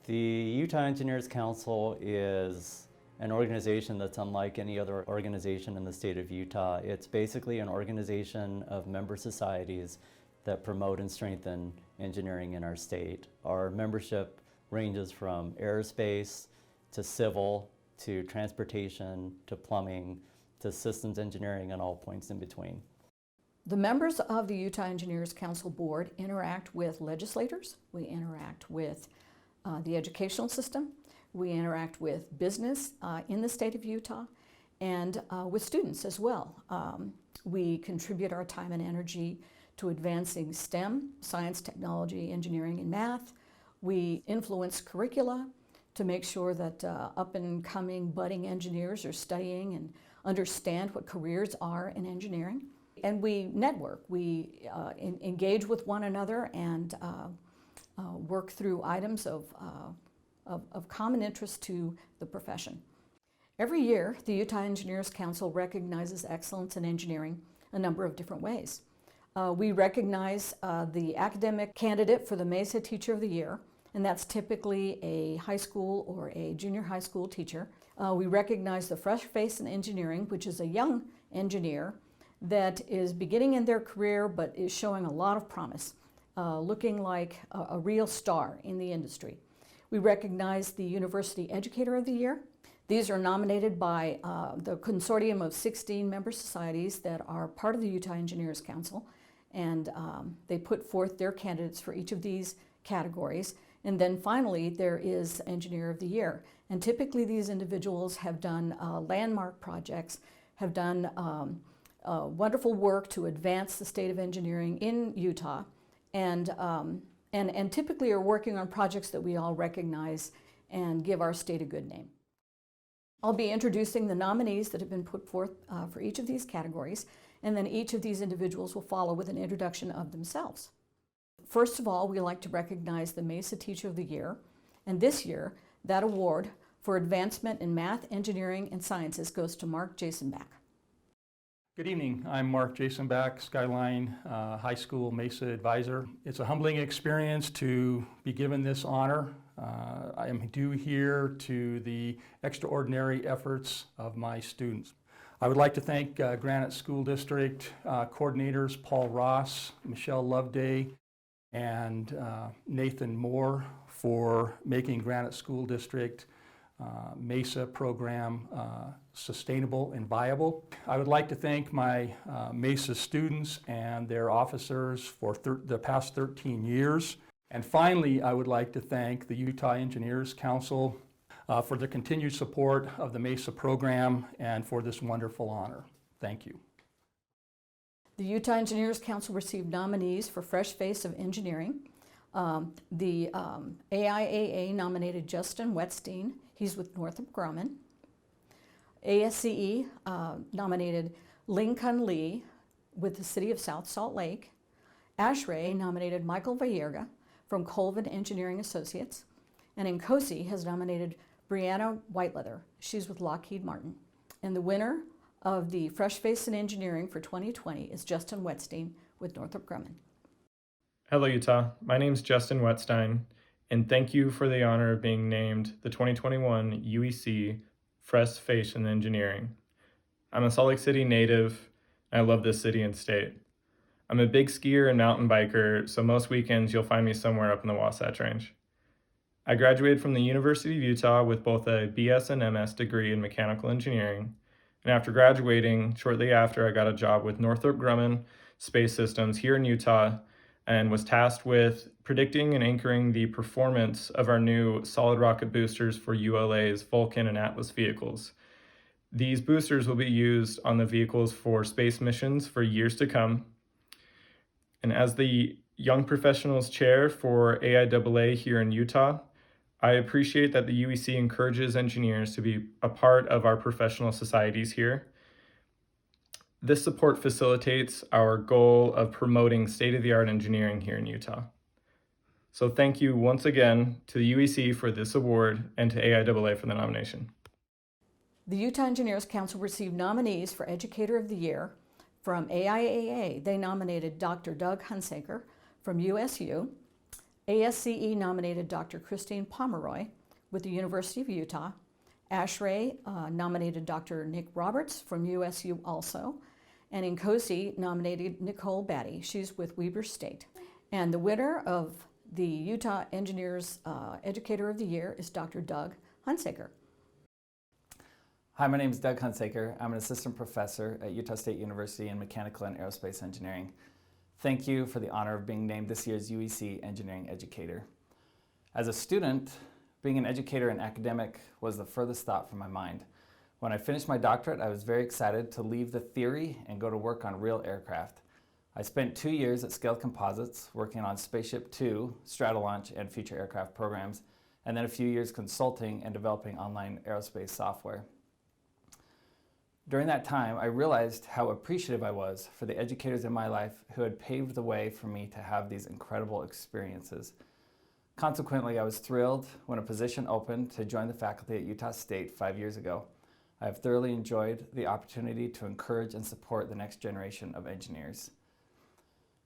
The Utah Engineers Council is an organization that's unlike any other organization in the state of Utah. It's basically an organization of member societies that promote and strengthen engineering in our state. Our membership ranges from aerospace to civil to transportation to plumbing to systems engineering and all points in between. The members of the Utah Engineers Council Board interact with legislators, we interact with the educational system, we interact with business in the state of Utah, and with students as well. We contribute our time and energy to advancing STEM, science, technology, engineering, and math. We influence curricula to make sure that up-and-coming budding engineers are studying and understand what careers are in engineering. And we network, we engage with one another and work through items of common interest to the profession. Every year, the Utah Engineers Council recognizes excellence in engineering a number of different ways. We recognize the academic candidate for the MESA Teacher of the Year, and that's typically a high school or a junior high school teacher. We recognize the fresh face in engineering, which is a young engineer that is beginning in their career but is showing a lot of promise, looking like a real star in the industry. We recognize the University Educator of the Year. These are nominated by the consortium of 16 member societies that are part of the Utah Engineers Council, and they put forth their candidates for each of these categories. And then finally, there is Engineer of the Year. And typically these individuals have done landmark projects, have done wonderful work to advance the state of engineering in Utah, and typically are working on projects that we all recognize and give our state a good name. I'll be introducing the nominees that have been put forth for each of these categories, and then each of these individuals will follow with an introduction of themselves. First of all, we like to recognize the MESA Teacher of the Year, and this year, that award for advancement in math, engineering, and sciences goes to Mark Jasumback. Good evening. I'm Mark Jasumback, Skyline High School MESA advisor. It's a humbling experience to be given this honor. I am due here to the extraordinary efforts of my students. I would like to thank Granite School District coordinators Paul Ross, Michelle Loveday, and Nathan Moore for making Granite School District MESA program sustainable and viable. I would like to thank my MESA students and their officers for the past 13 years. And finally, I would like to thank the Utah Engineers Council for their continued support of the MESA program and for this wonderful honor. Thank you. The Utah Engineers Council received nominees for Fresh Face of Engineering. The AIAA nominated Justin Wettstein. He's with Northrop Grumman. ASCE nominated Lincoln Lee with the City of South Salt Lake. ASHRAE nominated Michael Vayerga from Colvin Engineering Associates. And NCOSE has nominated Brianna Whiteleather. She's with Lockheed Martin. And the winner of the Fresh Face in Engineering for 2020 is Justin Wettstein with Northrop Grumman. Hello, Utah. My name is Justin Wettstein, and thank you for the honor of being named the 2021 UEC Fresh Face in Engineering. I'm a Salt Lake City native, and I love this city and state. I'm a big skier and mountain biker, so most weekends you'll find me somewhere up in the Wasatch Range. I graduated from the University of Utah with both a BS and MS degree in mechanical engineering, and after graduating, shortly after, I got a job with Northrop Grumman Space Systems here in Utah and was tasked with predicting and anchoring the performance of our new solid rocket boosters for ULA's Vulcan and Atlas vehicles. These boosters will be used on the vehicles for space missions for years to come. And as the Young Professionals Chair for AIAA here in Utah, I appreciate that the UEC encourages engineers to be a part of our professional societies here. This support facilitates our goal of promoting state-of-the-art engineering here in Utah. So thank you once again to the UEC for this award and to AIAA for the nomination. The Utah Engineers Council received nominees for Educator of the Year from AIAA. They nominated Dr. Doug Hunsaker from USU, ASCE nominated Dr. Christine Pomeroy with the University of Utah. ASHRAE nominated Dr. Nick Roberts from USU also. And Incosi nominated Nicole Batty. She's with Weber State. And the winner of the Utah Engineers Educator of the Year is Dr. Doug Hunsaker. Hi, my name is Doug Hunsaker. I'm an assistant professor at Utah State University in Mechanical and Aerospace Engineering. Thank you for the honor of being named this year's UEC Engineering Educator. As a student, being an educator and academic was the furthest thought from my mind. When I finished my doctorate, I was very excited to leave the theory and go to work on real aircraft. I spent 2 years at Scaled Composites working on Spaceship Two, Stratolaunch, and future aircraft programs, and then a few years consulting and developing online aerospace software. During that time, I realized how appreciative I was for the educators in my life who had paved the way for me to have these incredible experiences. Consequently, I was thrilled when a position opened to join the faculty at Utah State 5 years ago. I have thoroughly enjoyed the opportunity to encourage and support the next generation of engineers.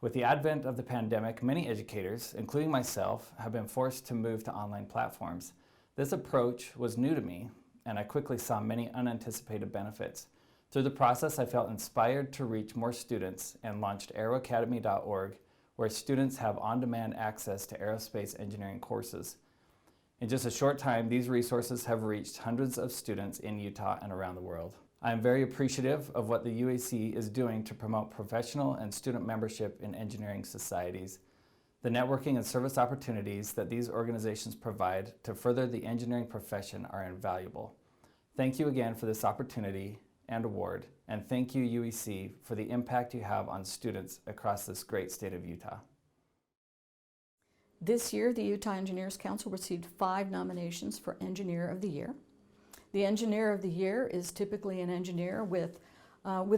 With the advent of the pandemic, many educators, including myself, have been forced to move to online platforms. This approach was new to me, and I quickly saw many unanticipated benefits. Through the process, I felt inspired to reach more students and launched aeroacademy.org, where students have on-demand access to aerospace engineering courses. In just a short time, these resources have reached hundreds of students in Utah and around the world. I am very appreciative of what the UAC is doing to promote professional and student membership in engineering societies. The networking and service opportunities that these organizations provide to further the engineering profession are invaluable. Thank you again for this opportunity and award, and thank you, UEC, for the impact you have on students across this great state of Utah. This year, the Utah Engineers Council received 5 nominations for Engineer of the Year. The Engineer of the Year is typically an engineer with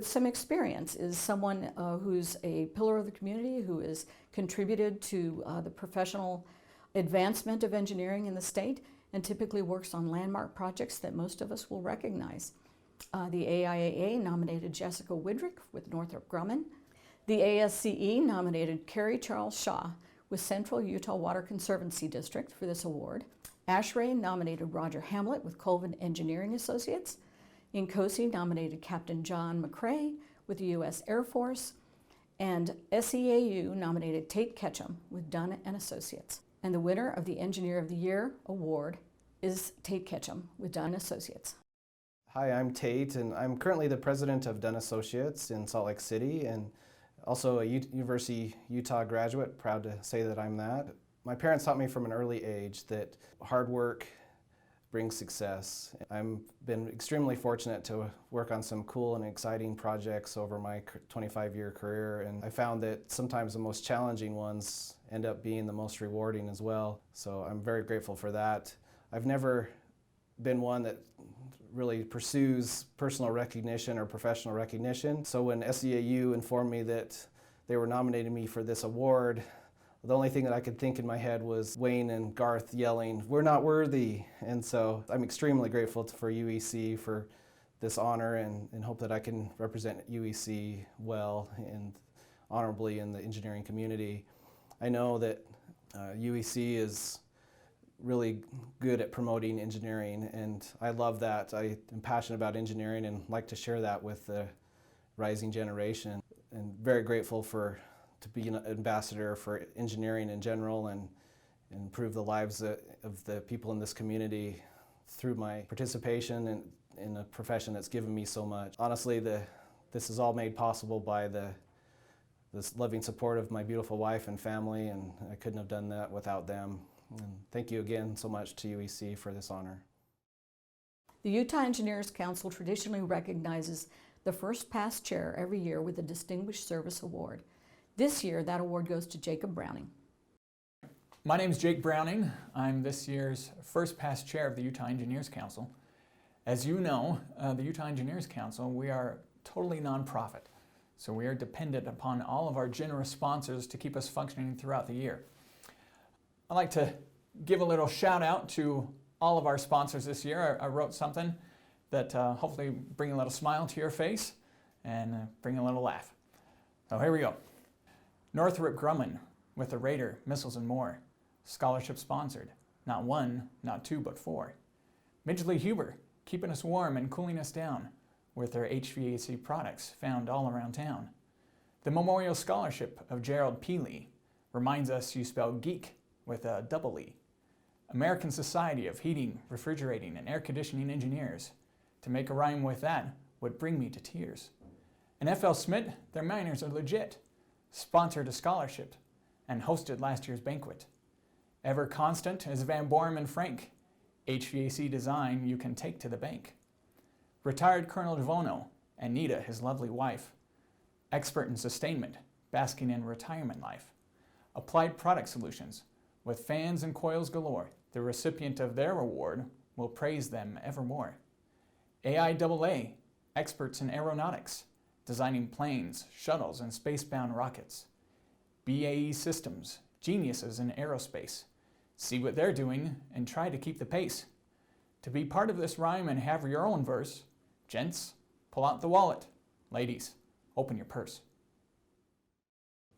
some experience, is someone who's a pillar of the community, who has contributed to the professional advancement of engineering in the state, and typically works on landmark projects that most of us will recognize. The AIAA nominated Jessica Widrick with Northrop Grumman. The ASCE nominated Carrie Charles Shaw with Central Utah Water Conservancy District for this award. ASHRAE nominated Roger Hamlet with Colvin Engineering Associates. Incosi nominated Captain John McCrae with the U.S. Air Force. And SEAU nominated Tait Ketchum with Dunn and Associates. And the winner of the Engineer of the Year award is Tait Ketchum with Dunn Associates. Hi, I'm Tait, and I'm currently the president of Dunn Associates in Salt Lake City, and also a University Utah graduate, proud to say that I'm that. My parents taught me from an early age that hard work brings success. I've been extremely fortunate to work on some cool and exciting projects over my 25-year career, and I found that sometimes the most challenging ones end up being the most rewarding as well. So I'm very grateful for that. I've never been one that really pursues personal recognition or professional recognition. So when SEAU informed me that they were nominating me for this award, the only thing that I could think in my head was Wayne and Garth yelling, "We're not worthy." And so I'm extremely grateful for UEC for this honor, and hope that I can represent UEC well and honorably in the engineering community. I know that UEC is really good at promoting engineering, and I love that. I am passionate about engineering and like to share that with the rising generation, and very grateful to be an ambassador for engineering in general and improve the lives of the people in this community through my participation in a profession that's given me so much. Honestly, this is all made possible by this loving support of my beautiful wife and family, and I couldn't have done that without them. And thank you again so much to UEC for this honor. The Utah Engineers Council traditionally recognizes the first past chair every year with a Distinguished Service Award. This year, that award goes to Jacob Browning. My name is Jake Browning. I'm this year's first past chair of the Utah Engineers Council. As you know, the Utah Engineers Council, we are totally nonprofit. So we are dependent upon all of our generous sponsors to keep us functioning throughout the year. I'd like to give a little shout out to all of our sponsors this year. I wrote something that hopefully bring a little smile to your face and bring a little laugh. So here we go. Northrop Grumman with the Raider, Missiles and More. scholarship sponsored. Not one, not two, but four. Midgley Huber, keeping us warm and cooling us down with their HVAC products found all around town. The Memorial Scholarship of Gerald P. Lee reminds us you spell geek with a double E. American Society of Heating, Refrigerating, and Air Conditioning Engineers. To make a rhyme with that would bring me to tears. And F.L. Schmidt, their miners are legit, sponsored a scholarship and hosted last year's banquet. Ever constant is Van Borum and Frank, HVAC design you can take to the bank. Retired Colonel Devono and Nita, his lovely wife, expert in sustainment, basking in retirement life. Applied Product Solutions, with fans and coils galore, the recipient of their award will praise them evermore. AIAA, experts in aeronautics, designing planes, shuttles, and spacebound rockets. BAE Systems, geniuses in aerospace. See what they're doing and try to keep the pace. To be part of this rhyme and have your own verse, gents, pull out the wallet. Ladies, open your purse.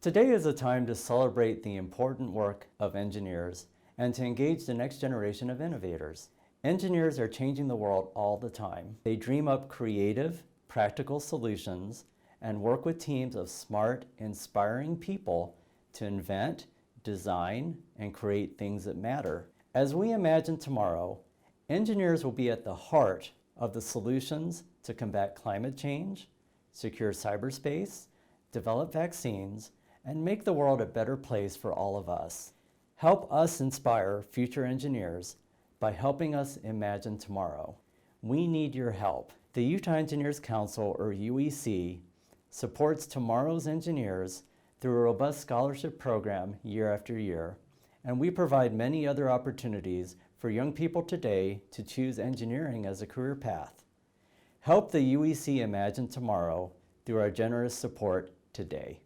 Today is a time to celebrate the important work of engineers and to engage the next generation of innovators. Engineers are changing the world all the time. They dream up creative, practical solutions and work with teams of smart, inspiring people to invent, design, and create things that matter. As we imagine tomorrow, engineers will be at the heart of the solutions to combat climate change, secure cyberspace, develop vaccines, and make the world a better place for all of us. Help us inspire future engineers by helping us imagine tomorrow. We need your help. The Utah Engineers Council, or UEC, supports tomorrow's engineers through a robust scholarship program year after year, and we provide many other opportunities for young people today to choose engineering as a career path. Help the UEC imagine tomorrow through our generous support today.